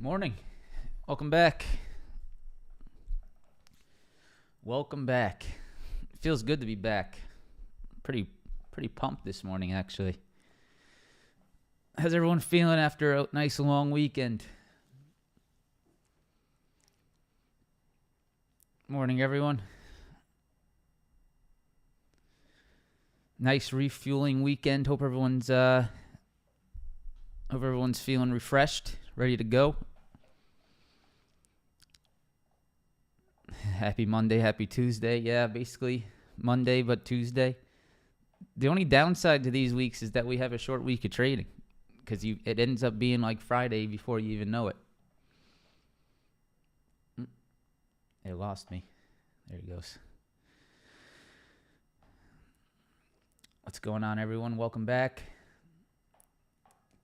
Morning. Welcome back. Welcome back. It feels good to be back. Pretty pumped this morning, actually. How's everyone feeling after a nice long weekend? Morning, everyone. Nice refueling weekend. Hope everyone's feeling refreshed, ready to go. Happy Monday, happy Tuesday. Yeah, basically Monday, but Tuesday. The only downside to these weeks is that we have a short week of trading because it ends up being like Friday before you even know it. It lost me. There he goes. What's going on, everyone? Welcome back.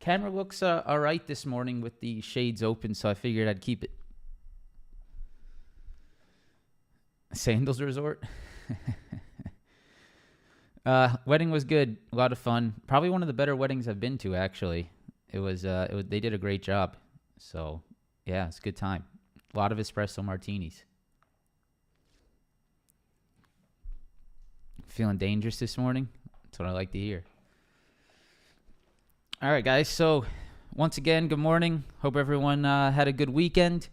Camera looks all right this morning with the shades open, so I figured I'd keep it. Sandals Resort. Wedding was good. A lot of fun. Probably one of the better weddings I've been to, actually. They did a great job. So, yeah, it's a good time. A lot of espresso martinis. Feeling dangerous this morning? That's what I like to hear. All right, guys. So, once again, good morning. Hope everyone had a good weekend.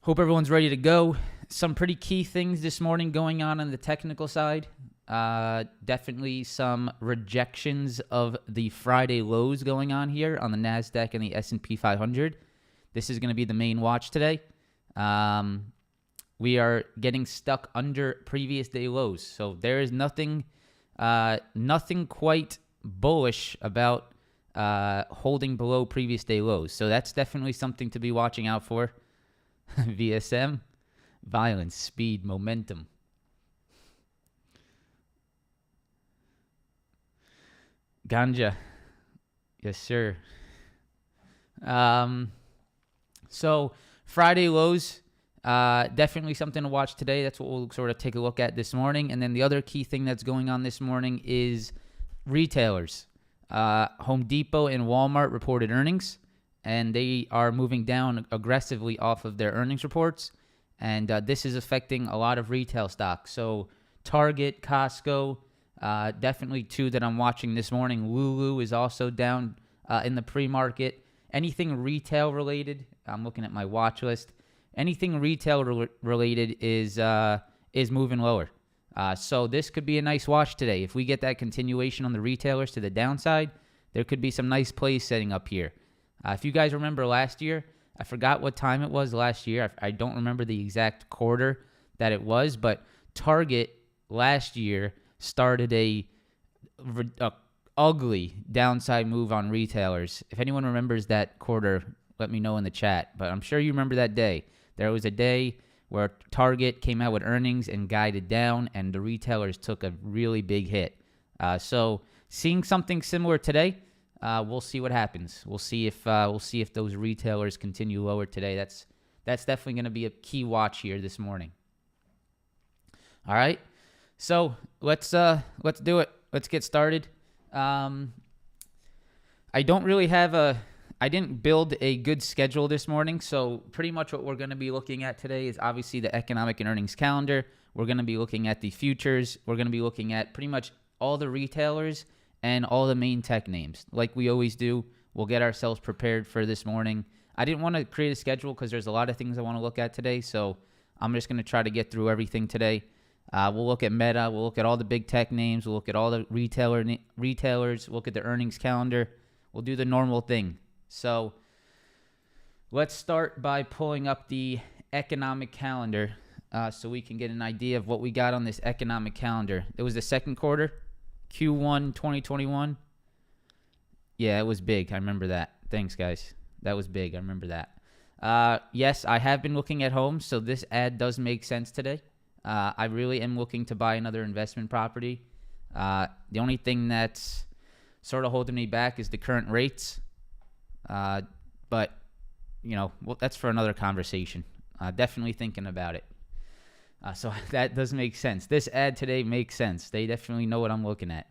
Hope everyone's ready to go. Some pretty key things this morning going on the technical side. Definitely some rejections of the Friday lows going on here on the NASDAQ and the S&P 500. This is going to be the main watch today. We are getting stuck under previous day lows. So there is nothing quite bullish about holding below previous day lows. So that's definitely something to be watching out for. VSM, violence, speed, momentum. Ganja. Yes, sir. So Friday lows, definitely something to watch today. That's what we'll sort of take a look at this morning. And then the other key thing that's going on this morning is retailers. Home Depot and Walmart reported earnings, and they are moving down aggressively off of their earnings reports. And this is affecting a lot of retail stocks. So Target, Costco, definitely two that I'm watching this morning. Lulu is also down in the pre-market. Anything retail related, I'm looking at my watch list. Anything retail related is moving lower. So this could be a nice watch today. If we get that continuation on the retailers to the downside, there could be some nice plays setting up here. If you guys remember last year, I forgot what time it was last year. I don't remember the exact quarter that it was, but Target last year started a ugly downside move on retailers. If anyone remembers that quarter, let me know in the chat. But I'm sure you remember that day. There was a day where Target came out with earnings and guided down, and the retailers took a really big hit. So seeing something similar today, we'll see what happens. We'll see if those retailers continue lower today. That's definitely going to be a key watch here this morning. All right, so let's do it. Let's get started. I didn't build a good schedule this morning, so pretty much what we're going to be looking at today is obviously the economic and earnings calendar. We're going to be looking at the futures. We're going to be looking at pretty much all the retailers and all the main tech names. Like we always do, we'll get ourselves prepared for this morning. I didn't want to create a schedule because there's a lot of things I want to look at today, so I'm just going to try to get through everything today. We'll look at Meta. We'll look at all the big tech names. We'll look at all the retailers. We'll look at the earnings calendar. We'll do the normal thing. So let's start by pulling up the economic calendar so we can get an idea of what we got on this economic calendar. It was the second quarter, Q1 2021. Yeah, it was big. I remember that. Thanks, guys. That was big. I remember that. Yes, I have been looking at homes, so this ad does make sense today. I really am looking to buy another investment property. The only thing that's sort of holding me back is the current rates. But, that's for another conversation. Definitely thinking about it. So that does make sense. This ad today makes sense. They definitely know what I'm looking at.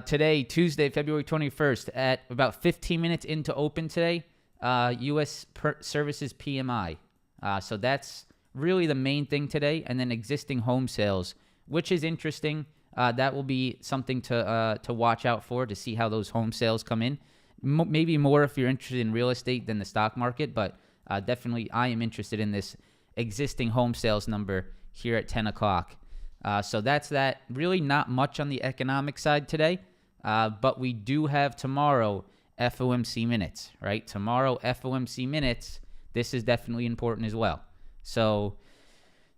Today, Tuesday, February 21st, at about 15 minutes into open today, U.S. Services PMI. So that's really the main thing today. And then existing home sales, which is interesting. That will be something to watch out for, to see how those home sales come in. Maybe more if you're interested in real estate than the stock market, but definitely I am interested in this existing home sales number here at 10 o'clock. So that's that. Really not much on the economic side today, but we do have tomorrow FOMC minutes, right? Tomorrow FOMC minutes, this is definitely important as well. So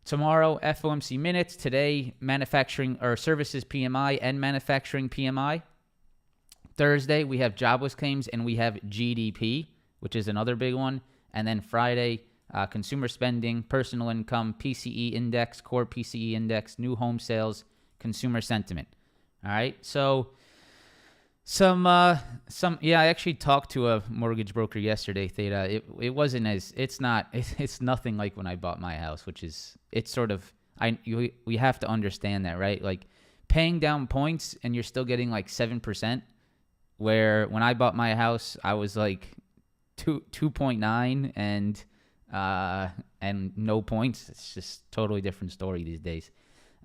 tomorrow, FOMC minutes. Today, manufacturing or services PMI and manufacturing PMI. Thursday, we have jobless claims and we have GDP, which is another big one. And then Friday, consumer spending, personal income, PCE index, core PCE index, new home sales, consumer sentiment. All right. So I actually talked to a mortgage broker yesterday, Theta. It's nothing like when I bought my house, which is, it's sort of, we have to understand that, right? Like paying down points and you're still getting like 7%, where when I bought my house, I was like 2.9 and no points. It's just totally different story these days.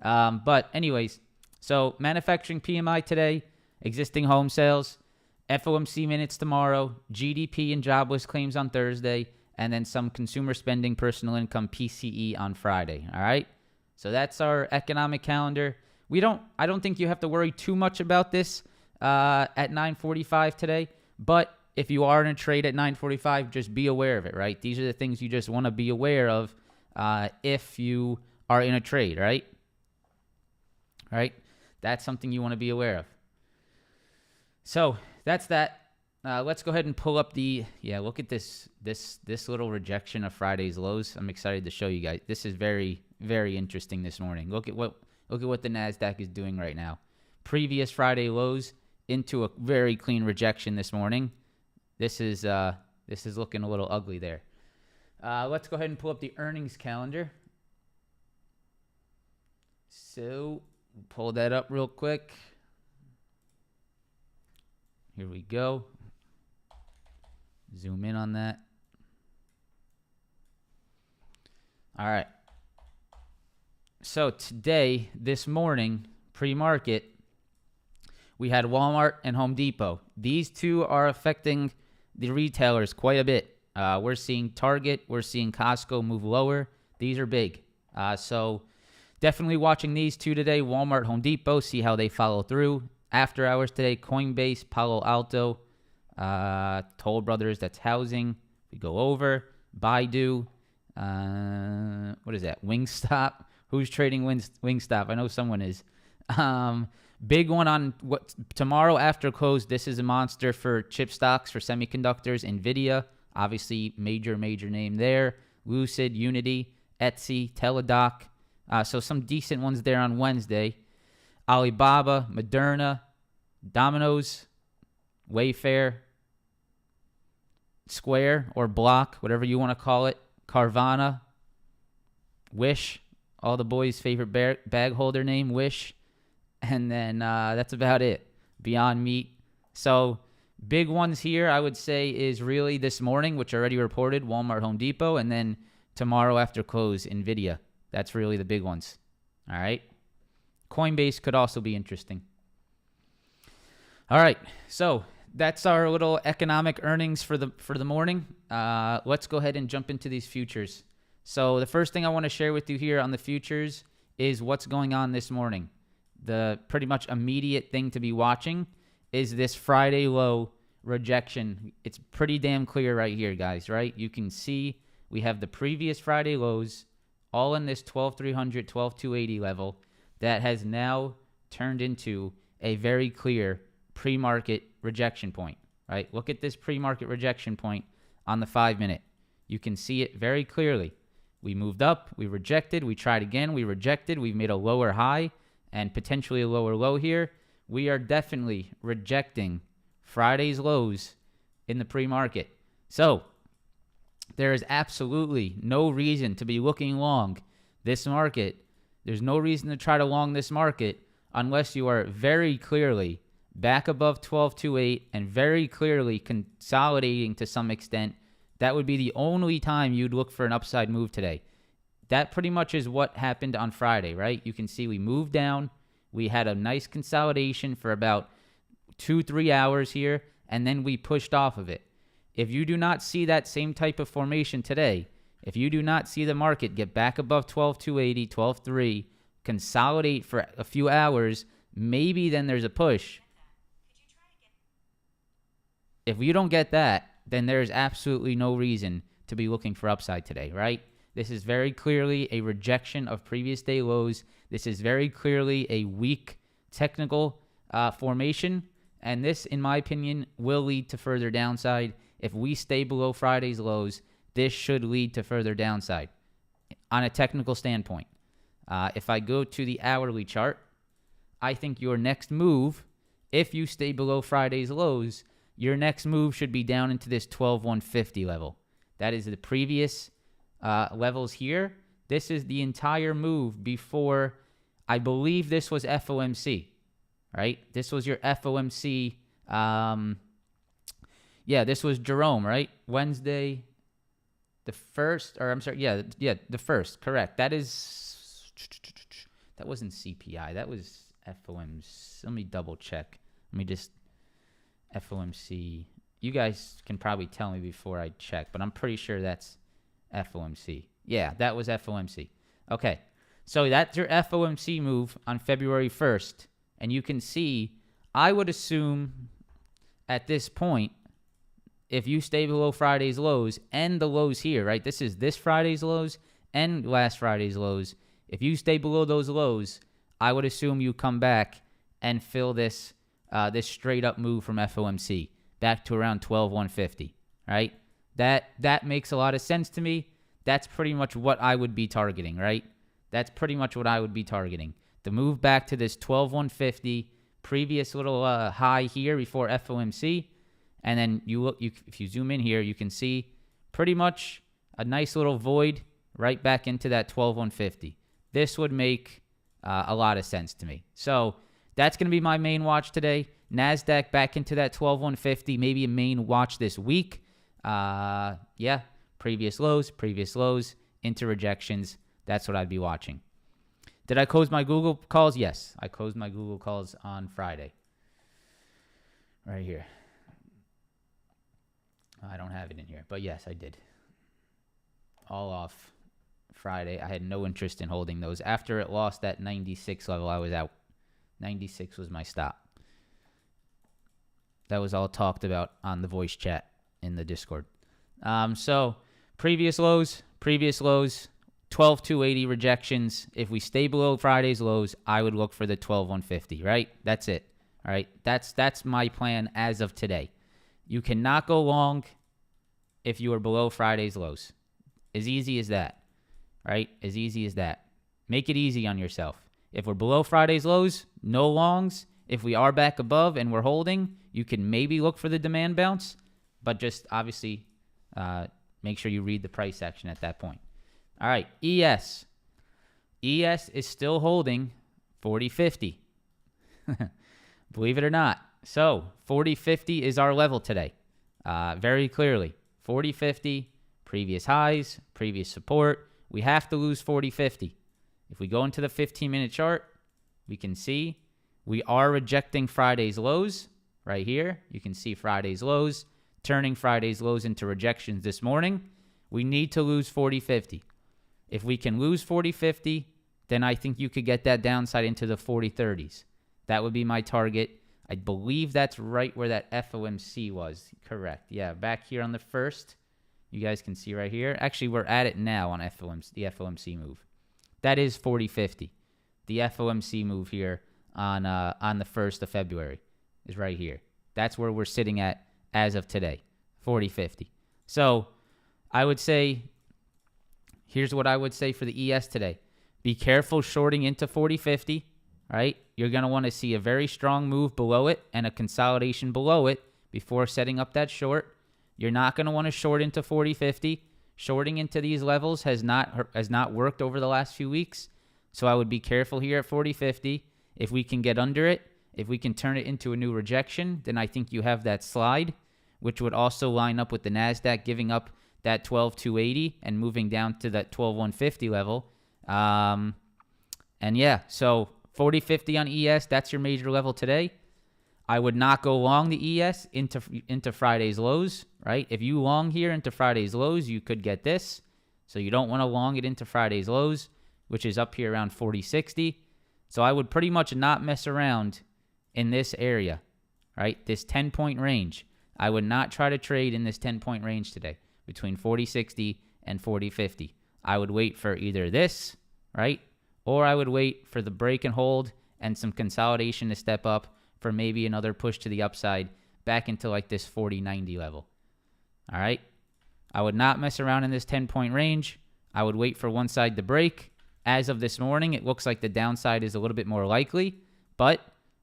But anyways, so manufacturing PMI today, existing home sales, FOMC minutes tomorrow, GDP and jobless claims on Thursday, and then some consumer spending, personal income, PCE on Friday. All right. So that's our economic calendar. I don't think you have to worry too much about this at 9:45 today. But if you are in a trade at 9:45, just be aware of it, right? These are the things you just want to be aware of if you are in a trade, right? Right? That's something you want to be aware of. So that's that. Let's go ahead and pull up look at this little rejection of Friday's lows. I'm excited to show you guys. This is very, very interesting this morning. Look at what the NASDAQ is doing right now. previous Friday lows into a very clean rejection this morning. This is looking a little ugly there. Let's go ahead and pull up the earnings calendar. So pull that up real quick. Here we go. Zoom in on that. All right. So today, this morning, pre-market, we had Walmart and Home Depot. These two are affecting the retailers quite a bit. We're seeing Target, we're seeing Costco move lower. These are big. So definitely watching these two today, Walmart, Home Depot, see how they follow through. After hours today, Coinbase, Palo Alto, Toll Brothers, that's housing. We go over. Baidu, what is that? Wingstop. Who's trading Wingstop? I know someone is. Big one on what tomorrow after close. This is a monster for chip stocks for semiconductors. Nvidia, obviously major name there. Lucid, Unity, Etsy, Teladoc. So some decent ones there on Wednesday. Alibaba, Moderna, Domino's, Wayfair, Square or Block, whatever you want to call it. Carvana, Wish, all the boys' favorite bag holder name, Wish. And then that's about it. Beyond Meat. So big ones here, I would say, is really this morning, which already reported, Walmart, Home Depot. And then tomorrow after close, Nvidia. That's really the big ones. All right. Coinbase could also be interesting. All right. So that's our little economic earnings for the morning. Let's go ahead and jump into these futures. So the first thing I want to share with you here on the futures is what's going on this morning. The pretty much immediate thing to be watching is this Friday low rejection. It's pretty damn clear right here, guys, right? You can see we have the previous Friday lows all in this 12,300, 12,280 level that has now turned into a very clear pre-market rejection point, right? Look at this pre-market rejection point on the 5-minute. You can see it very clearly. We moved up, we rejected, we tried again, we rejected, we've made a lower high and potentially a lower low here. We are definitely rejecting Friday's lows in the pre-market. So there is absolutely no reason to be looking long this market. There's no reason to try to long this market unless you are very clearly back above 12.28 and very clearly consolidating to some extent. That would be the only time you'd look for an upside move today. That pretty much is what happened on Friday, right? You can see we moved down. We had a nice consolidation for about 2-3 hours here, and then we pushed off of it. If you do not see that same type of formation today, if you do not see the market get back above 12.280, 12.3, consolidate for a few hours, maybe then there's a push. If you don't get that, then there's absolutely no reason to be looking for upside today, right? This is very clearly a rejection of previous day lows. This is very clearly a weak technical formation. And this, in my opinion, will lead to further downside. If we stay below Friday's lows, this should lead to further downside on a technical standpoint. If I go to the hourly chart, I think your next move, if you stay below Friday's lows, your next move should be down into this 12,150 level. That is the previous levels here. This is the entire move before, I believe this was FOMC, right? This was your FOMC. This was Jerome, right? Wednesday, the 1st, or I'm sorry, the 1st, correct. That wasn't CPI. That was FOMC. Let me double check. Let me just, FOMC. You guys can probably tell me before I check, but I'm pretty sure that's FOMC. Yeah, that was FOMC. Okay, so that's your FOMC move on February 1st. And you can see, I would assume at this point, if you stay below Friday's lows and the lows here, right? This is this Friday's lows and last Friday's lows. If you stay below those lows, I would assume you come back and fill this this straight up move from FOMC back to around 12,150, right? That makes a lot of sense to me. That's pretty much what I would be targeting, right? That's pretty much what I would be targeting. The move back to this 12,150 previous little high here before FOMC. And then if you zoom in here, you can see pretty much a nice little void right back into that 12,150. This would make a lot of sense to me. So that's going to be my main watch today. NASDAQ back into that 12,150, maybe a main watch this week. Yeah, previous lows, into rejections. That's what I'd be watching. Did I close my Google calls? Yes, I closed my Google calls on Friday. Right here. I don't have it in here, but yes, I did. All off Friday. I had no interest in holding those. After it lost that 96 level, I was out. 96 was my stop. That was all talked about on the voice chat in the Discord. So previous lows, 12,280 rejections. If we stay below Friday's lows, I would look for the 12,150, right? That's it. All right. That's my plan as of today. You cannot go long if you are below Friday's lows. As easy as that, right? As easy as that. Make it easy on yourself. If we're below Friday's lows, no longs. If we are back above and we're holding, you can maybe look for the demand bounce, but just obviously make sure you read the price action at that point. All right, ES. ES is still holding 40.50. Believe it or not. So 40.50 is our level today. Very clearly. 40.50, previous highs, previous support. We have to lose 40.50. If we go into the 15-minute chart, we can see we are rejecting Friday's lows right here. You can see Friday's lows, turning Friday's lows into rejections this morning. We need to lose 40.50. If we can lose 40.50, then I think you could get that downside into the 40.30s. That would be my target. I believe that's right where that FOMC was. Correct. Yeah, back here on the first. You guys can see right here. Actually, we're at it now on the FOMC move. That is 40.50. The FOMC move here on the 1st of February is right here. That's where we're sitting at as of today, 40.50. So I would say, here's what I would say for the ES today. Be careful shorting into 40.50, right? You're going to want to see a very strong move below it and a consolidation below it before setting up that short. You're not going to want to short into 40.50. Shorting into these levels has not worked over the last few weeks. So I would be careful here at 40.50. If we can get under it, if we can turn it into a new rejection, then I think you have that slide, which would also line up with the NASDAQ giving up that 12,280 and moving down to that 12,150 level. And yeah, so 40.50 on ES, that's your major level today. I would not go long the ES into Friday's lows, right? If you long here into Friday's lows, you could get this. So you don't want to long it into Friday's lows, which is up here around 40.60. So I would pretty much not mess around in this area, right? This 10-point range. I would not try to trade in this 10-point range today between 40.60 and 40.50. I would wait for either this, right? Or I would wait for the break and hold and some consolidation to step up for maybe another push to the upside back into like this 40.90 level. All right? I would not mess around in this 10-point range. I would wait for one side to break. As of this morning, it looks like the downside is a little bit more likely. But,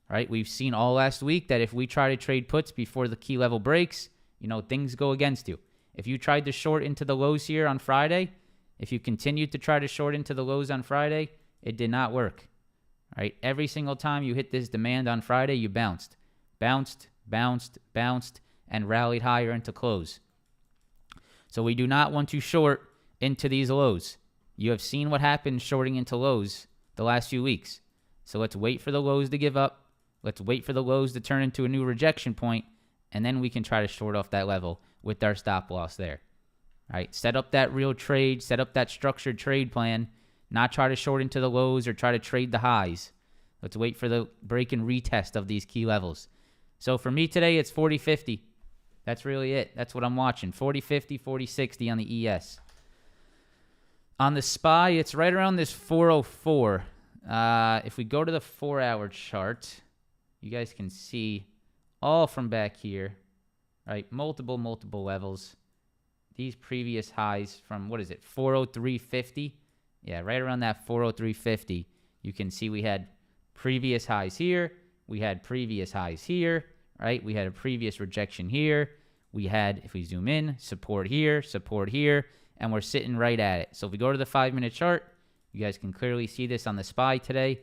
right, we've seen all last week that if we try to trade puts before the key level breaks, things go against you. If you tried to short into the lows here on Friday, if you continued to try to short into the lows on Friday, it did not work. Right? Every single time you hit this demand on Friday, you bounced, and rallied higher into close. So we do not want to short into these lows. You have seen what happened shorting into lows the last few weeks. So let's wait for the lows to give up. Let's wait for the lows to turn into a new rejection point, and then we can try to short off that level with our stop loss there. All right? Set up that real trade, set up that structured trade plan. Not try to short into the lows or try to trade the highs. Let's wait for the break and retest of these key levels. So for me today, it's 40.50. That's really it. That's what I'm watching. 40.50, 40.60 on the ES. On the SPY, it's right around this 404. If we go to the 4-hour chart, you guys can see all from back here, right? Multiple levels. These previous highs from, 403.50? Yeah, right around that 403.50. You can see we had previous highs here, We had previous highs here, right? We had a previous rejection here. We had, if we zoom in, support here, and we're sitting right at it. So if we go to the 5-minute chart, you guys can clearly see this on the SPY today.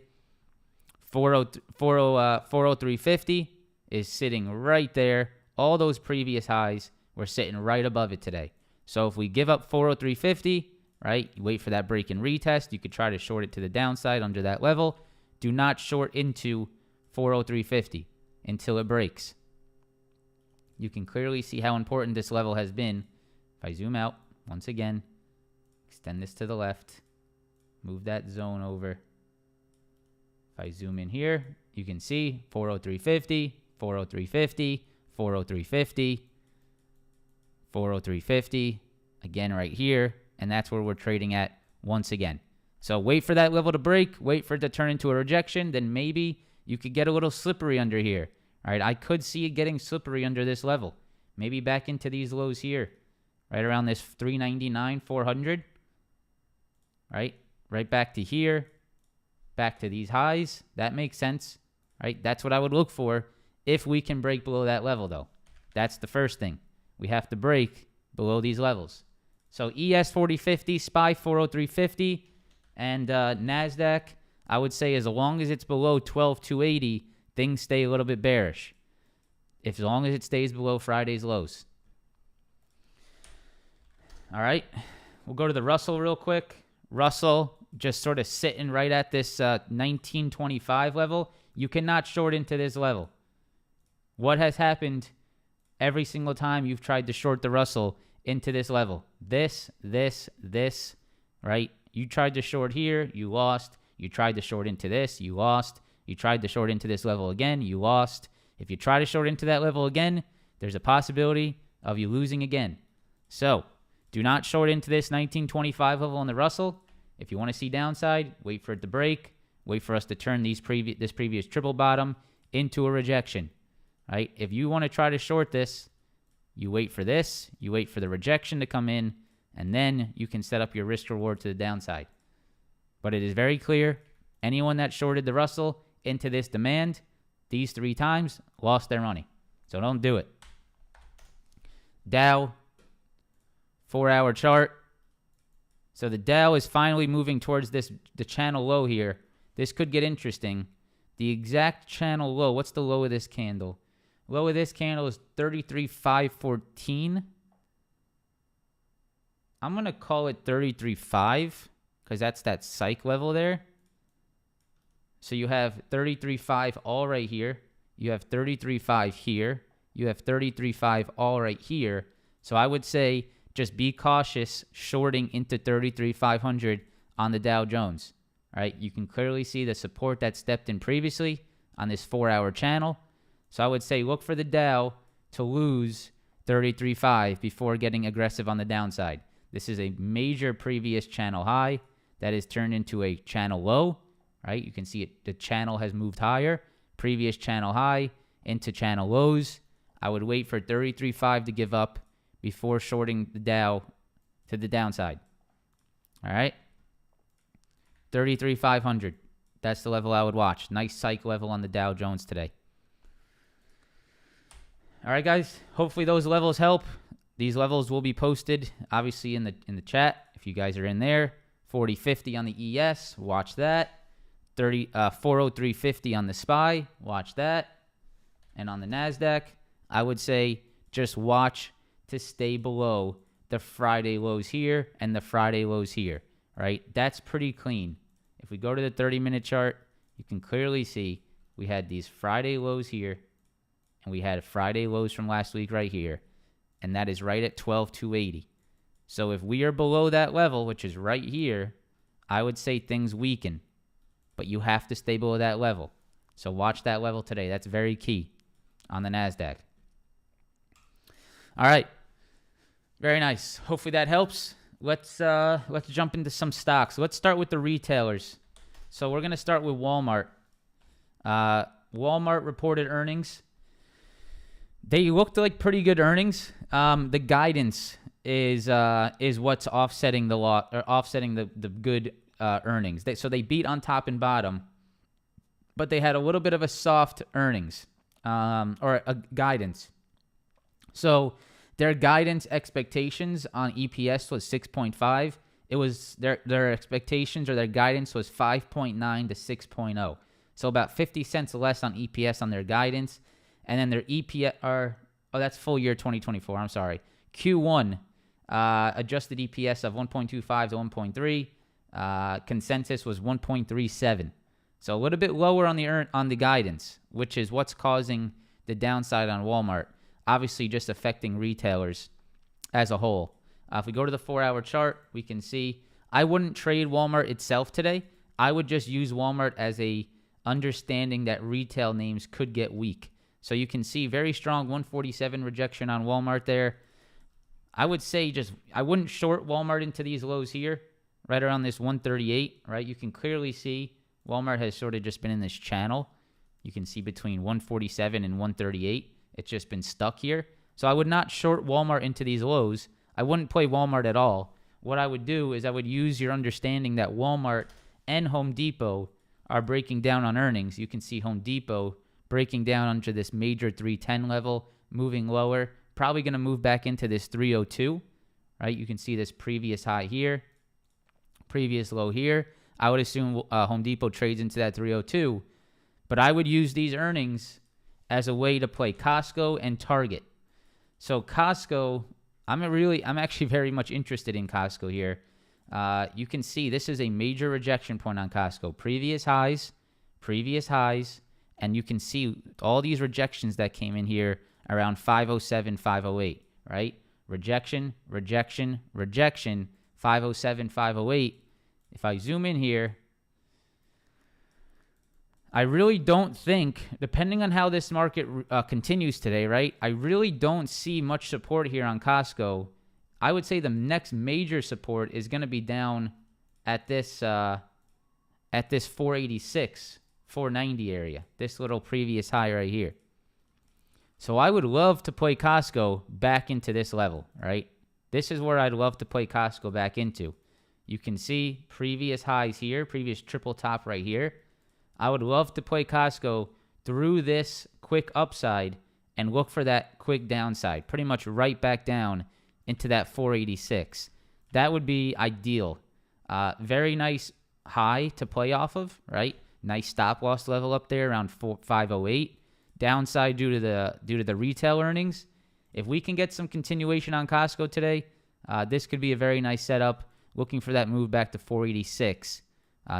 403.50 is sitting right there. All those previous highs, we're sitting right above it today. So if we give up 403.50, right, you wait for that break and retest. You could try to short it to the downside under that level. Do not short into 403.50 until it breaks. You can clearly see how important this level has been. If I zoom out, once again, extend this to the left, move that zone over. If I zoom in here, you can see 403.50, 403.50, 403.50, 403.50, again right here, and that's where we're trading at once again. So wait for that level to break, wait for it to turn into a rejection, then maybe you could get a little slippery under here. All right, I could see it getting slippery under this level. Maybe back into these lows here, right around this 399, 400. Right back to here, back to these highs. That makes sense, right? That's what I would look for if we can break below that level, though. That's the first thing. We have to break below these levels. So ES 4050, SPY 403.50, and NASDAQ, I would say as long as it's below 12,280, things stay a little bit bearish. As long as it stays below Friday's lows. All right, we'll go to the Russell real quick. Russell just sort of sitting right at this 1925 level. You cannot short into this level. What has happened every single time you've tried to short the Russell into this level? This, right? You tried to short here, you lost. You tried to short into this, you lost. You tried to short into this level again, you lost. If you try to short into that level again, there's a possibility of you losing again. So do not short into this 1925 level on the Russell. If you want to see downside, wait for it to break. Wait for us to turn this previous triple bottom into a rejection. Right? If you want to try to short this, you wait for this. You wait for the rejection to come in, and then you can set up your risk reward to the downside. But it is very clear, anyone that shorted the Russell into this demand, these 3 times, lost their money. So don't do it. Dow, 4-hour chart. So the Dow is finally moving towards the channel low here. This could get interesting. The exact channel low, what's the low of this candle? Low of this candle is 33,514. I'm going to call it 33.5 because that's that psych level there. So you have 33.5 all right here. You have 33.5 here. You have 33.5 all right here. So I would say just be cautious shorting into 33,500 on the Dow Jones. All right, you can clearly see the support that stepped in previously on this 4-hour channel. So I would say look for the Dow to lose 33.5 before getting aggressive on the downside. This is a major previous channel high that is turned into a channel low, right? You can see it, the channel has moved higher. Previous channel high into channel lows. I would wait for 33.5 to give up before shorting the Dow to the downside. All right? 33,500. That's the level I would watch. Nice psych level on the Dow Jones today. All right, guys. Hopefully those levels help. These levels will be posted, obviously, in the chat. If you guys are in there, 40.50 on the ES. Watch that. 403.50 on the SPY. Watch that. And on the NASDAQ, I would say just watch to stay below the Friday lows here and the Friday lows here. Right? That's pretty clean. If we go to the 30-minute chart, you can clearly see we had these Friday lows here, and we had Friday lows from last week right here, and that is right at 12,280. So if we are below that level, which is right here, I would say things weaken, but you have to stay below that level. So watch that level today. That's very key on the NASDAQ. All right. Very nice. Hopefully that helps. Let's jump into some stocks. Let's start with the retailers. So we're going to start with Walmart. Walmart reported earnings. They looked like pretty good earnings. The guidance is what's offsetting the good earnings. So they beat on top and bottom. but they had a little bit of a soft earnings or a guidance. So their guidance expectations on EPS was 6.5. It was their expectations or their guidance was 5.9 to 6.0. So about 50 cents less on EPS on their guidance. And then their EPS that's full year 2024. I'm sorry. Q1 adjusted EPS of 1.25 to 1.3. Consensus was 1.37. So a little bit lower on the guidance, which is what's causing the downside on Walmart. Obviously, just affecting retailers as a whole. If we go to the 4-hour chart, we can see I wouldn't trade Walmart itself today. I would just use Walmart as a understanding that retail names could get weak. So you can see very strong 147 rejection on Walmart there. I would say I wouldn't short Walmart into these lows here, right around this 138, right? You can clearly see Walmart has sort of just been in this channel. You can see between 147 and 138. It's just been stuck here. So I would not short Walmart into these lows. I wouldn't play Walmart at all. What I would do is I would use your understanding that Walmart and Home Depot are breaking down on earnings. You can see Home Depot breaking down under this major 310 level, moving lower, probably going to move back into this 302, right? You can see this previous high here, previous low here. I would assume Home Depot trades into that 302, but I would use these earnings as a way to play Costco and Target. So Costco, I'm actually very much interested in Costco here. You can see this is a major rejection point on Costco. Previous highs, and you can see all these rejections that came in here around 507, 508, right? Rejection, 507, 508. If I zoom in here, I really don't think, depending on how this market continues today, right? I really don't see much support here on Costco. I would say the next major support is going to be down at this 486, 490 area, this little previous high right here. So I would love to play Costco back into this level, right? This is where I'd love to play Costco back into. You can see previous highs here, previous triple top right here. I would love to play Costco through this quick upside and look for that quick downside, pretty much right back down into that 486. That would be ideal. Very nice high to play off of, right? Nice stop loss level up there around 508. Downside due to the retail earnings. If we can get some continuation on Costco today, this could be a very nice setup. Looking for that move back to 486.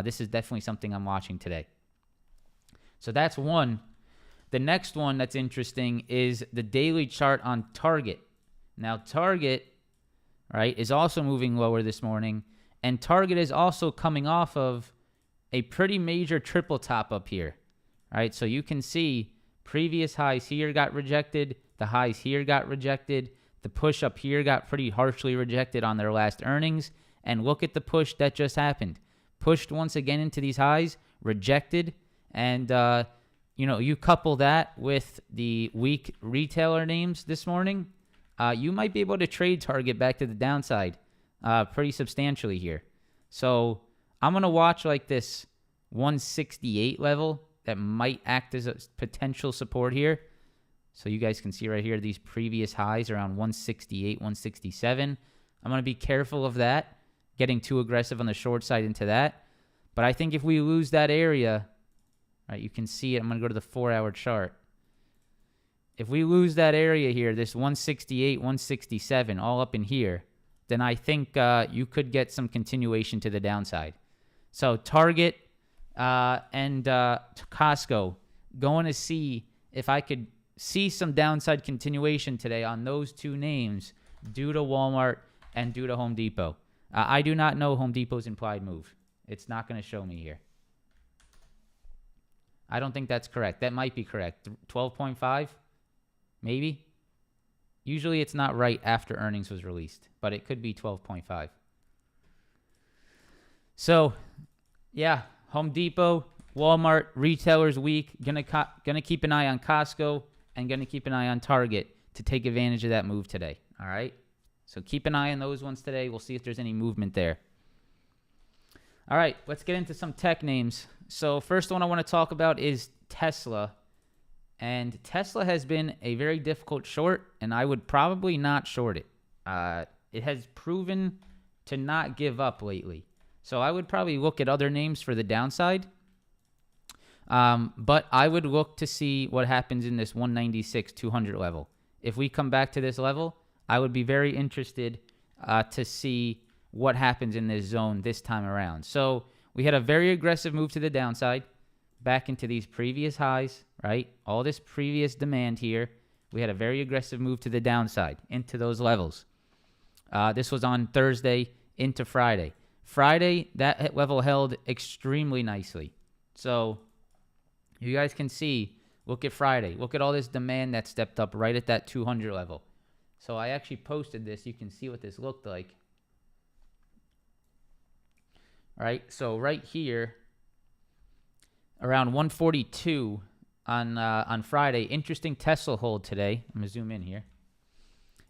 This is definitely something I'm watching today. So that's one. The next one that's interesting is the daily chart on Target. Now, Target, right, is also moving lower this morning, and Target is also coming off of a pretty major triple top up here, right? So you can see previous highs here got rejected, the highs here got rejected, the push up here got pretty harshly rejected on their last earnings, and look at the push that just happened. Pushed once again into these highs, rejected, and you couple that with the weak retailer names this morning, you might be able to trade Target back to the downside pretty substantially here. So I'm going to watch like this 168 level that might act as a potential support here. So you guys can see right here these previous highs around 168, 167. I'm going to be careful of that, getting too aggressive on the short side into that. But I think if we lose that area, right, you can see it. I'm going to go to the 4-hour chart. If we lose that area here, this 168, 167, all up in here, then I think you could get some continuation to the downside. So Target and Costco, going to see if I could see some downside continuation today on those two names due to Walmart and due to Home Depot. I do not know Home Depot's implied move. It's not going to show me here. I don't think that's correct. That might be correct. 12.5, maybe. Usually it's not right after earnings was released, but it could be 12.5. So, yeah, Home Depot, Walmart, retailers weak. Gonna keep an eye on Costco and gonna keep an eye on Target to take advantage of that move today. All right. So keep an eye on those ones today. We'll see if there's any movement there. All right, let's get into some tech names. So first one I want to talk about is Tesla. And Tesla has been a very difficult short, and I would probably not short it. It has proven to not give up lately. So I would probably look at other names for the downside. But I would look to see what happens in this 196-200 level. If we come back to this level, I would be very interested to see what happens in this zone this time around. So we had a very aggressive move to the downside, back into these previous highs, right? All this previous demand here. We had a very aggressive move to the downside into those levels. This was on Thursday into Friday. Friday, that level held extremely nicely. So you guys can see, look at Friday. Look at all this demand that stepped up right at that 200 level. So I actually posted this. You can see what this looked like. All right, so right here, around 142 on Friday, interesting Tesla hold today. I'm going to zoom in here.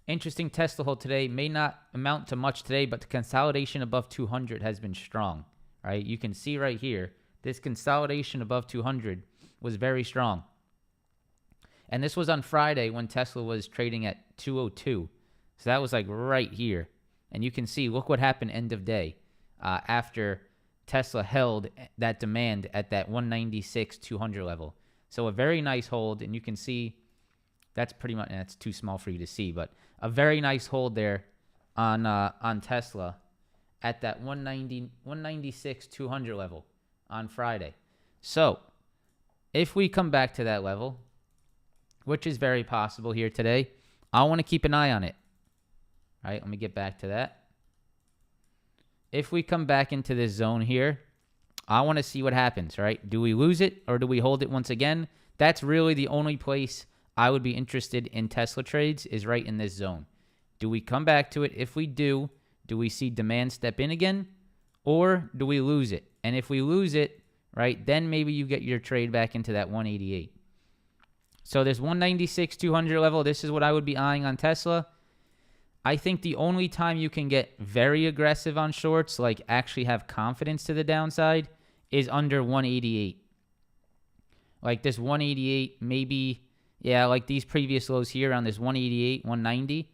Interesting Tesla hold today. May not amount to much today, but the consolidation above 200 has been strong. All right, you can see right here, this consolidation above 200 was very strong. And this was on Friday when Tesla was trading at 202. So that was like right here. And you can see, look what happened end of day after Tesla held that demand at that 196-200 level. So a very nice hold. And you can see that's pretty much, and that's too small for you to see, but a very nice hold there on Tesla at that 196-200 level on Friday. So if we come back to that level, which is very possible here today, I want to keep an eye on it. All right, let me get back to that. If we come back into this zone here, I want to see what happens, right? Do we lose it or do we hold it once again? That's really the only place I would be interested in Tesla trades, is right in this zone. Do we come back to it? If we do we see demand step in again, or do we lose it? And if we lose it, right, then maybe you get your trade back into that 188. So this 196-200 level, this is what I would be eyeing on Tesla. I think the only time you can get very aggressive on shorts, like actually have confidence to the downside, is under 188. Like this 188, maybe, yeah, like these previous lows here on this 188, 190,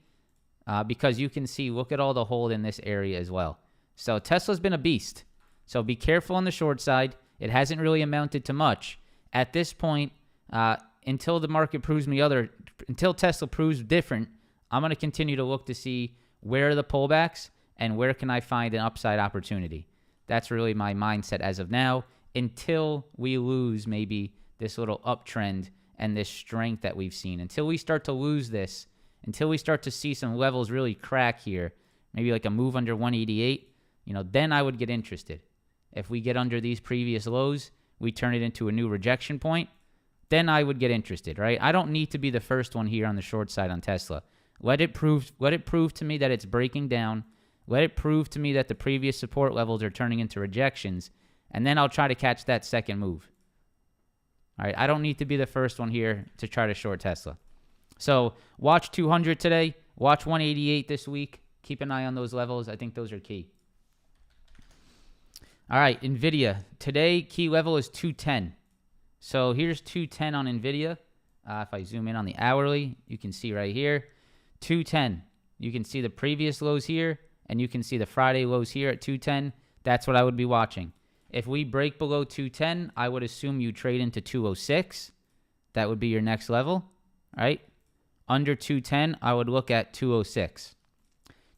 because you can see, look at all the hold in this area as well. So Tesla's been a beast. So be careful on the short side. It hasn't really amounted to much. At this point, until the market proves me until Tesla proves different, I'm going to continue to look to see where are the pullbacks and where can I find an upside opportunity. That's really my mindset as of now, until we lose maybe this little uptrend and this strength that we've seen. Until we start to lose this, until we start to see some levels really crack here, maybe like a move under 188, then I would get interested. If we get under these previous lows, we turn it into a new rejection point, then I would get interested, right? I don't need to be the first one here on the short side on Tesla. Let it prove to me that it's breaking down. Let it prove to me that the previous support levels are turning into rejections, and then I'll try to catch that second move. All right, I don't need to be the first one here to try to short Tesla. So watch 200 today. Watch 188 this week. Keep an eye on those levels. I think those are key. All right, NVIDIA. Today, key level is 210. So here's 210 on NVIDIA. If I zoom in on the hourly, you can see right here, 210. You can see the previous lows here, and you can see the Friday lows here at 210. That's what I would be watching. If we break below 210, I would assume you trade into 206. That would be your next level, right? Under 210, I would look at 206.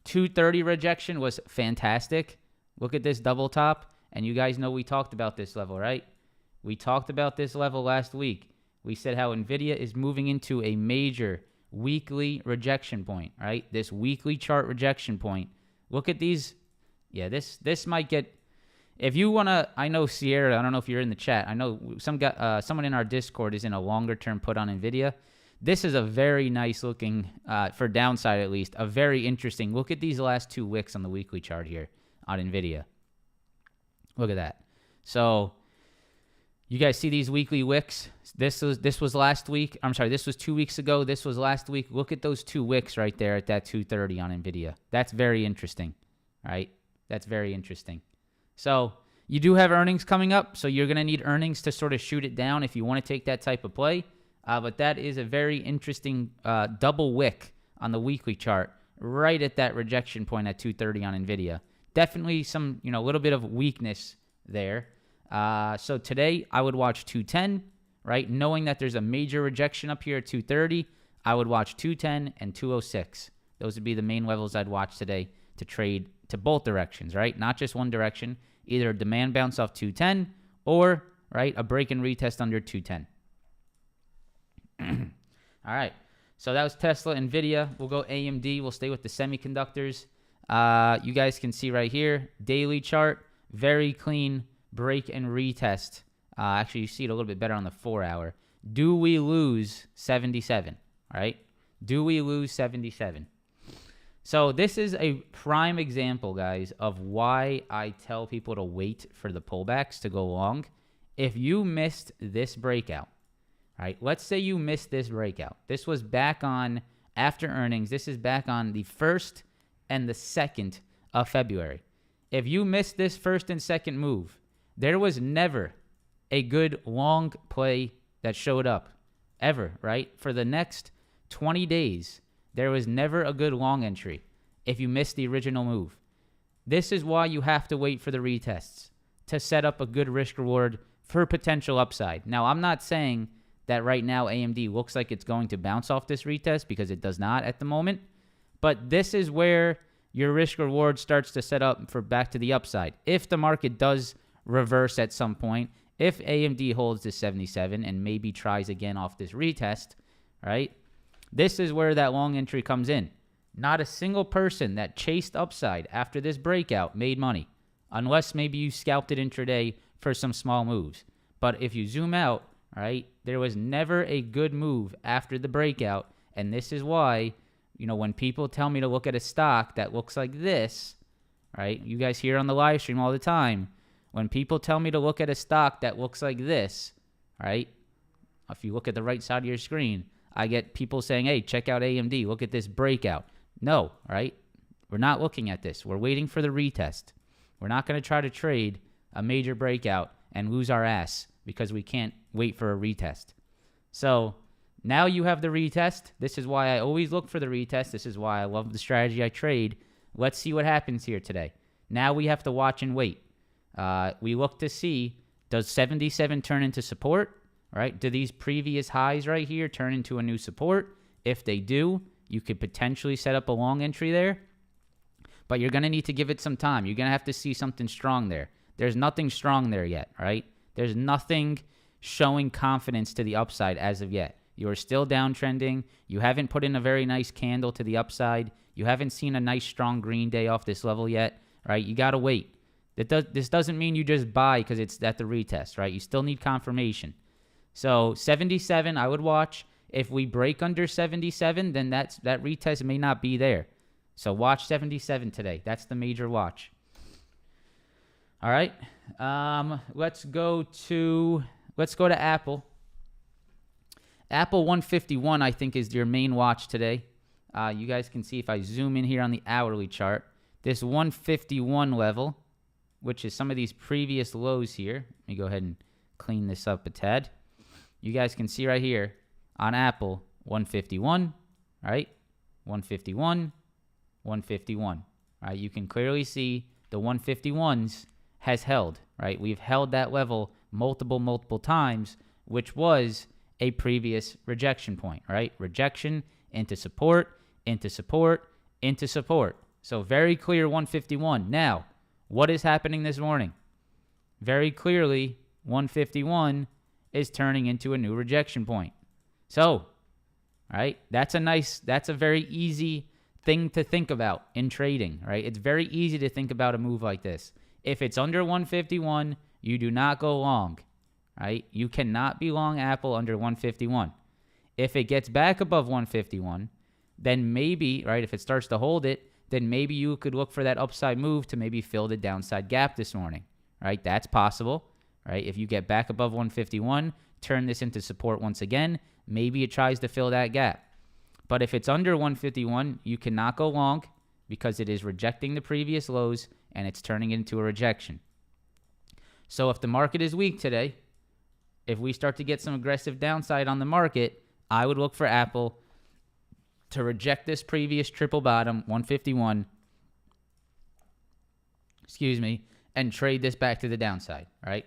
230 rejection was fantastic. Look at this double top, and you guys know we talked about this level, right? We talked about this level last week. We said how NVIDIA is moving into a major weekly rejection point, right? This weekly chart rejection point. Look at these. Yeah, this might get, if you want to, I know Sierra, I don't know if you're in the chat. I know someone in our Discord is in a longer term put on NVIDIA. This is a very nice looking, for downside at least, a very interesting. Look at these last two wicks on the weekly chart here on NVIDIA. Look at that. So you guys see these weekly wicks? This was last week. I'm sorry, this was 2 weeks ago. This was last week. Look at those two wicks right there at that 230 on NVIDIA. That's very interesting, right? That's very interesting. So You do have earnings coming up, so you're going to need earnings to sort of shoot it down if you want to take that type of play. But that is a very interesting double wick on the weekly chart, right at that rejection point at 230 on NVIDIA. Definitely some, little bit of weakness there. So today I would watch 210, right? Knowing that there's a major rejection up here at 230, I would watch 210 and 206. Those would be the main levels I'd watch today to trade to both directions, right? Not just one direction, either a demand bounce off 210 or, right, a break and retest under 210. All right. So that was Tesla, NVIDIA. We'll go AMD. We'll stay with the semiconductors. You guys can see right here, daily chart, very clean break and retest. Actually, you see it a little bit better on the 4-hour. Do we lose 77? All right. Do we lose 77? So this is a prime example, guys, of why I tell people to wait for the pullbacks to go long. If you missed this breakout, all right, let's say you missed this breakout. This was back on after earnings. This is back on the 1st and the 2nd of February. If you missed this first and second move, there was never a good long play that showed up ever, right? For the next 20 days, there was never a good long entry if you missed the original move. This is why you have to wait for the retests to set up a good risk reward for potential upside. Now, I'm not saying that right now AMD looks like it's going to bounce off this retest, because it does not at the moment. But this is where your risk reward starts to set up for back to the upside. If the market does reverse at some point, if AMD holds this 77 and maybe tries again off this retest, right? This is where that long entry comes in. Not a single person that chased upside after this breakout made money, unless maybe you scalped it intraday for some small moves. But if you zoom out, right, there was never a good move after the breakout. And this is why, when people tell me to look at a stock that looks like this, right, you guys hear on the live stream all the time, when people tell me to look at a stock that looks like this, right, if you look at the right side of your screen, I get people saying, hey, check out AMD, look at this breakout. No, right? We're not looking at this. We're waiting for the retest. We're not going to try to trade a major breakout and lose our ass because we can't wait for a retest. So now you have the retest. This is why I always look for the retest. This is why I love the strategy I trade. Let's see what happens here today. Now we have to watch and wait. We look to see, does 77 turn into support? Right? Do these previous highs right here turn into a new support? If they do, you could potentially set up a long entry there. But you're going to need to give it some time. You're going to have to see something strong there. There's nothing strong there yet, right? There's nothing showing confidence to the upside as of yet. You are still downtrending. You haven't put in a very nice candle to the upside. You haven't seen a nice strong green day off this level yet, right? You got to wait. This doesn't mean you just buy because it's at the retest, right? You still need confirmation. So 77, I would watch. If we break under 77, then that retest may not be there. So watch 77 today. That's the major watch. All right. Let's go to Apple. Apple 151, I think, is your main watch today. You guys can see if I zoom in here on the hourly chart, this 151 level, which is some of these previous lows here. Let me go ahead and clean this up a tad. You guys can see right here on Apple, 151, right? 151, 151, right? You can clearly see the 151s has held, right? We've held that level multiple times, which was a previous rejection point, right? Rejection into support, into support, into support. So very clear 151. Now, what is happening this morning? Very clearly, 151 is turning into a new rejection point. So, right, that's a very easy thing to think about in trading, right? It's very easy to think about a move like this. If it's under 151, you do not go long, right? You cannot be long Apple under 151. If it gets back above 151, then maybe, right, if it starts to hold it, then maybe you could look for that upside move to maybe fill the downside gap this morning, right? That's possible, right? If you get back above 151, turn this into support once again, maybe it tries to fill that gap. But if it's under 151, you cannot go long because it is rejecting the previous lows and it's turning into a rejection. So if the market is weak today, if we start to get some aggressive downside on the market, I would look for Apple to reject this previous triple bottom, 151, and trade this back to the downside, right?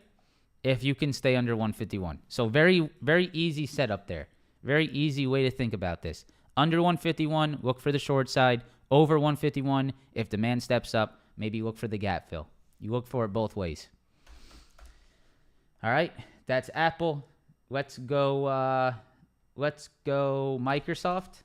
If you can stay under 151. So very, very easy setup there. Very easy way to think about this. Under 151, look for the short side. Over 151, if demand steps up, maybe look for the gap fill. You look for it both ways. All right, that's Apple. Let's go Microsoft.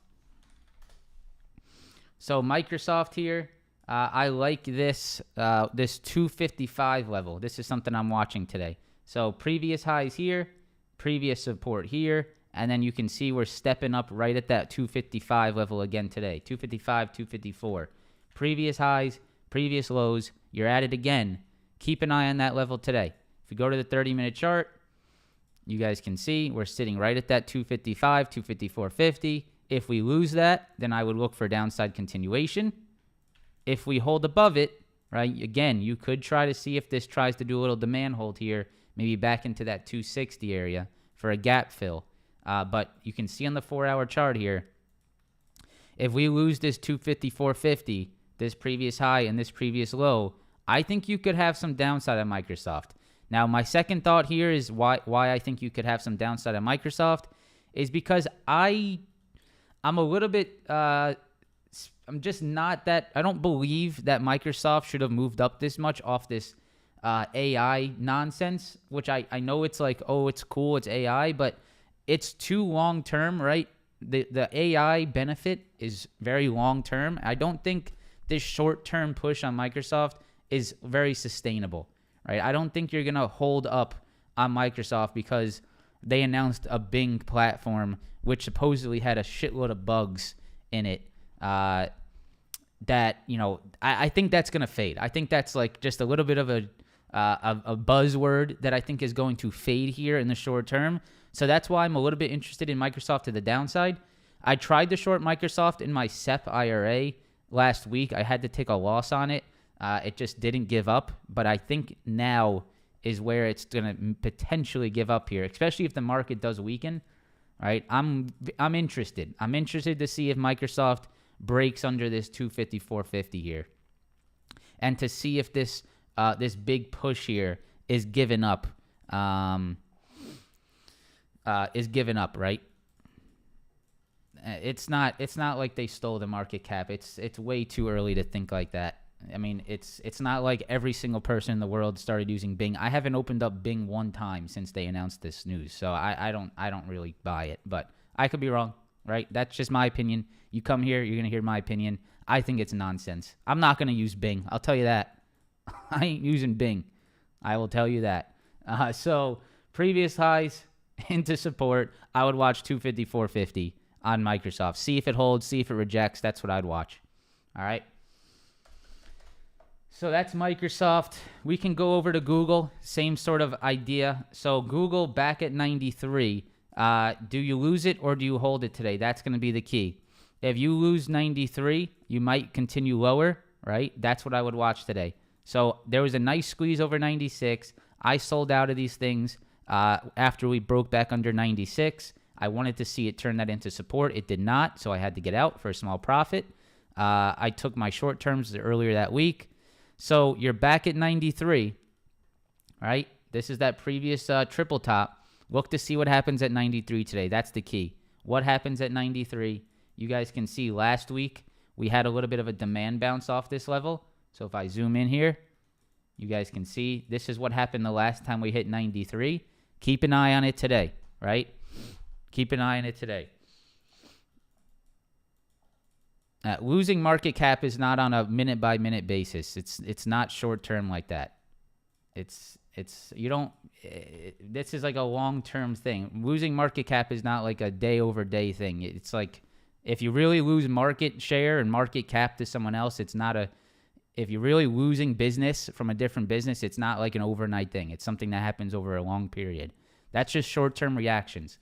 So Microsoft here, I like this 255 level. This is something I'm watching today. So previous highs here, previous support here, and then you can see we're stepping up right at that 255 level again today. 255, 254. Previous highs, previous lows, you're at it again. Keep an eye on that level today. If we go to the 30-minute chart, you guys can see we're sitting right at that 255, 254.50. If we lose that, then I would look for downside continuation. If we hold above it, right, again, you could try to see if this tries to do a little demand hold here, maybe back into that 260 area for a gap fill. But you can see on the 4-hour chart here, if we lose this 254.50, this previous high and this previous low, I think you could have some downside on Microsoft. Now, my second thought here is why I think you could have some downside on Microsoft is because I'm a little bit, I'm just not that, I don't believe that Microsoft should have moved up this much off this AI nonsense, which I know it's like, oh, it's cool, it's AI, but it's too long term, right? The AI benefit is very long term. I don't think this short term push on Microsoft is very sustainable, right? I don't think you're going to hold up on Microsoft because they announced a Bing platform which supposedly had a shitload of bugs in it that, you know, I think that's going to fade. I think that's like just a little bit of a buzzword that I think is going to fade here in the short term. So that's why I'm a little bit interested in Microsoft to the downside. I tried to short Microsoft in my SEP IRA last week. I had to take a loss on it. It just didn't give up. But I think now is where it's going to potentially give up here, especially if the market does weaken. All right, I'm interested. I'm interested to see if Microsoft breaks under this 254.50 here, and to see if this big push here is given up. Is given up, right? It's not like they stole the market cap. It's way too early to think like that. I mean, it's not like every single person in the world started using Bing. I haven't opened up Bing one time since they announced this news, so I don't really buy it. But I could be wrong, right? That's just my opinion. You come here, you're gonna hear my opinion. I think it's nonsense. I'm not gonna use Bing. I'll tell you that. I ain't using Bing. I will tell you that. So previous highs into support, I would watch 254.50 on Microsoft. See if it holds, see if it rejects. That's what I'd watch. All right. So that's Microsoft. We can go over to Google. Same sort of idea. So Google back at 93. Do you lose it or do you hold it today? That's going to be the key. If you lose 93, you might continue lower, right? That's what I would watch today. So there was a nice squeeze over 96. I sold out of these things after we broke back under 96. I wanted to see it turn that into support. It did not, so I had to get out for a small profit. I took my short terms earlier that week. So you're back at 93, right? This is that previous triple top. Look to see what happens at 93 today. That's the key. What happens at 93? You guys can see last week we had a little bit of a demand bounce off this level. So if I zoom in here, you guys can see this is what happened the last time we hit 93. Keep an eye on it today, right? Keep an eye on it today. Losing market cap is not on a minute-by-minute basis. It's not short-term like that. This is like a long-term thing. Losing market cap is not like a day-over-day thing. It's like if you really lose market share and market cap to someone else, if you're really losing business from a different business, it's not like an overnight thing. It's something that happens over a long period. That's just short-term reactions.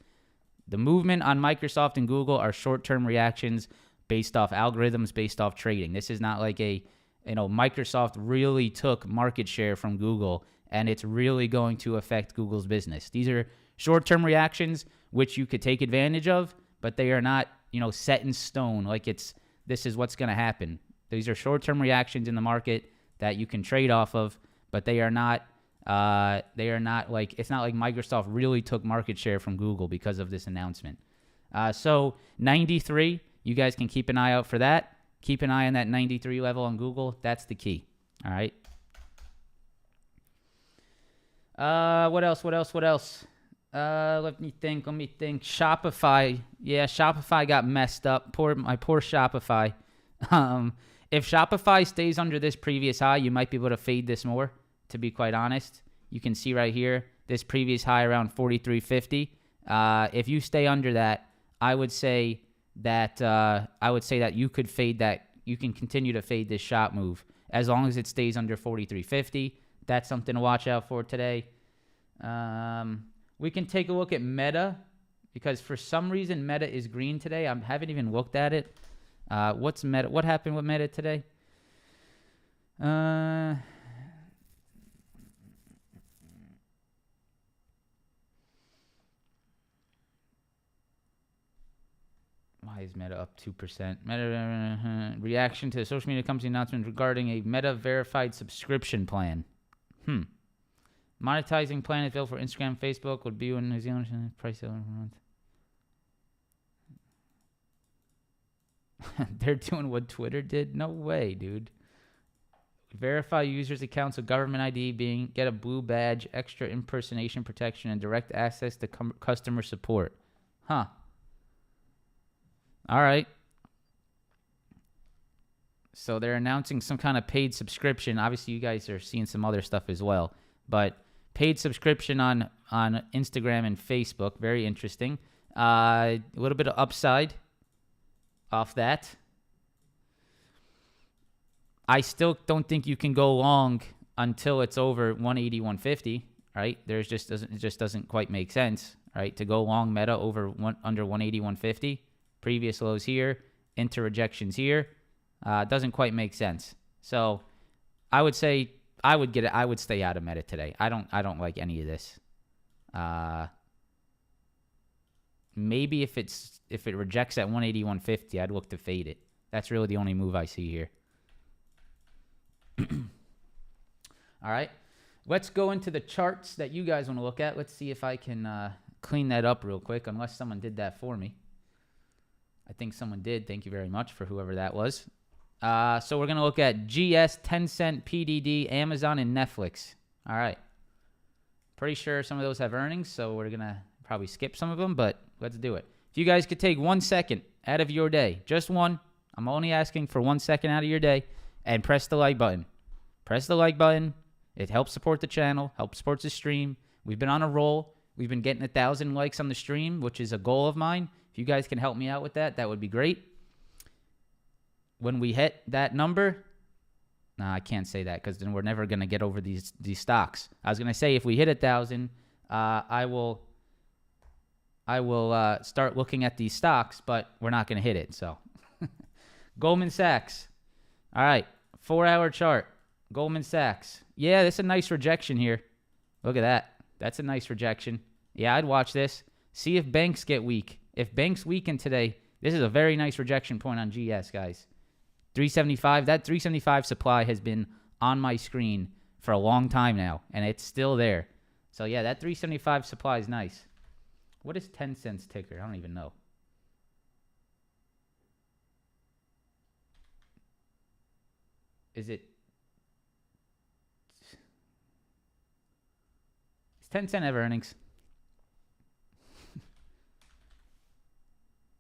The movement on Microsoft and Google are short-term reactions based off algorithms, based off trading. This is not like Microsoft really took market share from Google and it's really going to affect Google's business. These are short-term reactions which you could take advantage of, but they are not, set in stone like this is what's going to happen. These are short-term reactions in the market that you can trade off of, but they are not like, it's not like Microsoft really took market share from Google because of this announcement. So 93, you guys can keep an eye out for that. Keep an eye on that 93 level on Google. That's the key. All right. What else? Let me think. Shopify. Yeah, Shopify got messed up. My poor Shopify. If Shopify stays under this previous high, you might be able to fade this more, to be quite honest. You can see right here, this previous high around 43.50. If you stay under that, I would say that you could fade that. You can continue to fade this shop move as long as it stays under 43.50. That's something to watch out for today. We can take a look at Meta, because for some reason Meta is green today. I haven't even looked at it. What's Meta? What happened with Meta today? Why is Meta up 2%? Meta reaction to the social media company announcement regarding a Meta verified subscription plan. Monetizing plan is available for Instagram, Facebook. Would be in New Zealand price per month. They're doing what Twitter did? No way, dude. Verify users' accounts with government ID, get a blue badge, extra impersonation protection, and direct access to customer support. Huh. All right. So they're announcing some kind of paid subscription. Obviously, you guys are seeing some other stuff as well. But paid subscription on Instagram and Facebook. Very interesting. A little bit of upside off that. I still don't think you can go long until it's over 180, 150, right? It just doesn't quite make sense, right? To go long Meta over under 180, 150. Previous lows here, into rejections here. Doesn't quite make sense. So I would say I would stay out of Meta today. I don't like any of this. Maybe if it rejects at 180, 150, I'd look to fade it. That's really the only move I see here. All right. Let's go into the charts that you guys want to look at. Let's see if I can clean that up real quick, unless someone did that for me. I think someone did. Thank you very much for whoever that was. So we're going to look at GS, Tencent, PDD, Amazon, and Netflix. All right. Pretty sure some of those have earnings, so we're going to probably skip some of them, but let's do it. If you guys could take 1 second out of your day, just one, I'm only asking for 1 second out of your day, and press the like button. Press the like button. It helps support the channel, helps support the stream. We've been on a roll. We've been getting 1,000 likes on the stream, which is a goal of mine. If you guys can help me out with that, that would be great. When we hit that number, I can't say that because then we're never going to get over these stocks. I was going to say if we hit 1,000, I will start looking at these stocks, but we're not going to hit it. So Goldman Sachs. All right, 4-hour chart. Goldman Sachs. Yeah, that's a nice rejection here. Look at that. That's a nice rejection. Yeah, I'd watch this. See if banks get weak. If banks weaken today, this is a very nice rejection point on GS, guys. 375. That 375 supply has been on my screen for a long time now, and it's still there. So, yeah, that 375 supply is nice. What is Tencent's ticker? I don't even know. Is it... Does Tencent have earnings?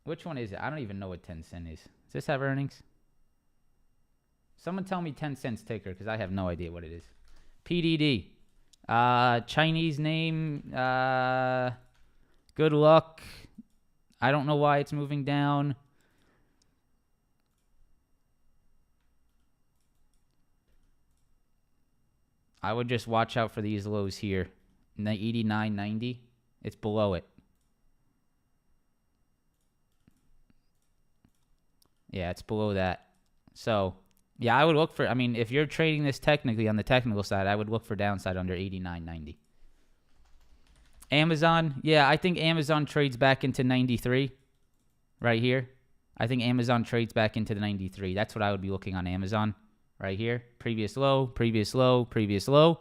Which one is it? I don't even know what Tencent is. Does this have earnings? Someone tell me Tencent's ticker because I have no idea what it is. PDD. Chinese name. Good luck. I don't know why it's moving down. I would just watch out for these lows here. 89.90. It's below it. Yeah, it's below that. So Yeah, I would look for, I mean, if you're trading this technically on the technical side, I would look for downside under 89.90. Amazon, yeah, I think Amazon trades back into 93 right here. I think Amazon trades back into the 93. That's what I would be looking on Amazon right here. Previous low, previous low, previous low.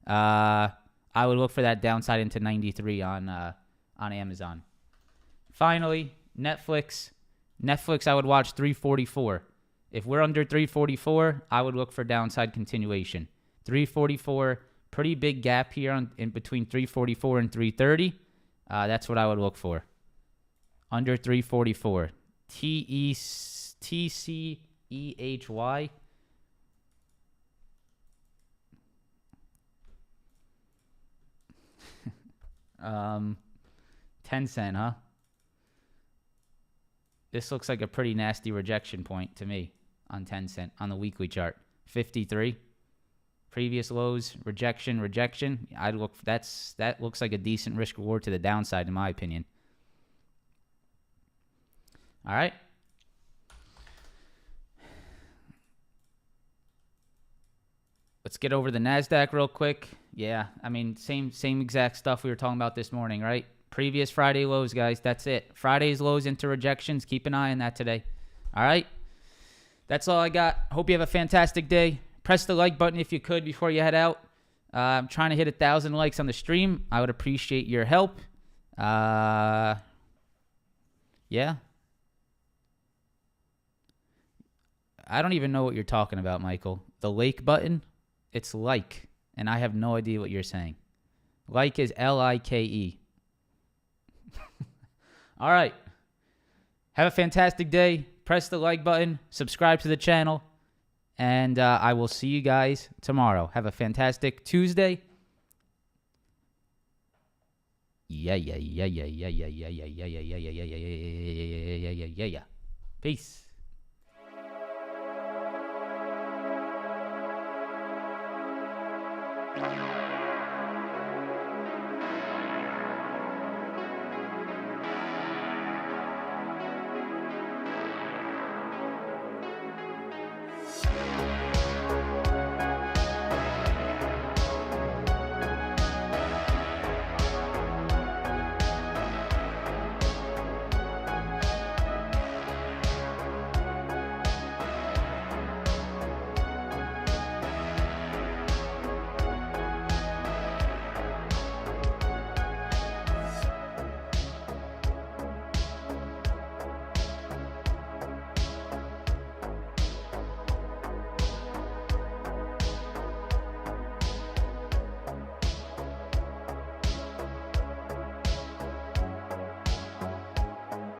I would look for that downside into 93 on Amazon. Finally, Netflix. Netflix, I would watch 344. If we're under 344, I would look for downside continuation. 344, pretty big gap here in between 344 and 330. That's what I would look for. Under 344. TCEHY. 10 cent, huh? This looks like a pretty nasty rejection point to me on 10 cent on the weekly chart. 53. Previous lows, rejection. I'd look. That looks like a decent risk reward to the downside, in my opinion. All right. Let's get over the NASDAQ real quick. Yeah, I mean, same exact stuff we were talking about this morning, right? Previous Friday lows, guys. That's it. Friday's lows into rejections. Keep an eye on that today. All right. That's all I got. Hope you have a fantastic day. Press the like button if you could before you head out. I'm trying to hit 1,000 likes on the stream. I would appreciate your help. Yeah. I don't even know what you're talking about, Michael. The like button, it's like, and I have no idea what you're saying. Like is Like. All right. Have a fantastic day. Press the like button. Subscribe to the channel. And I will see you guys tomorrow. Have a fantastic Tuesday. Yeah. Peace.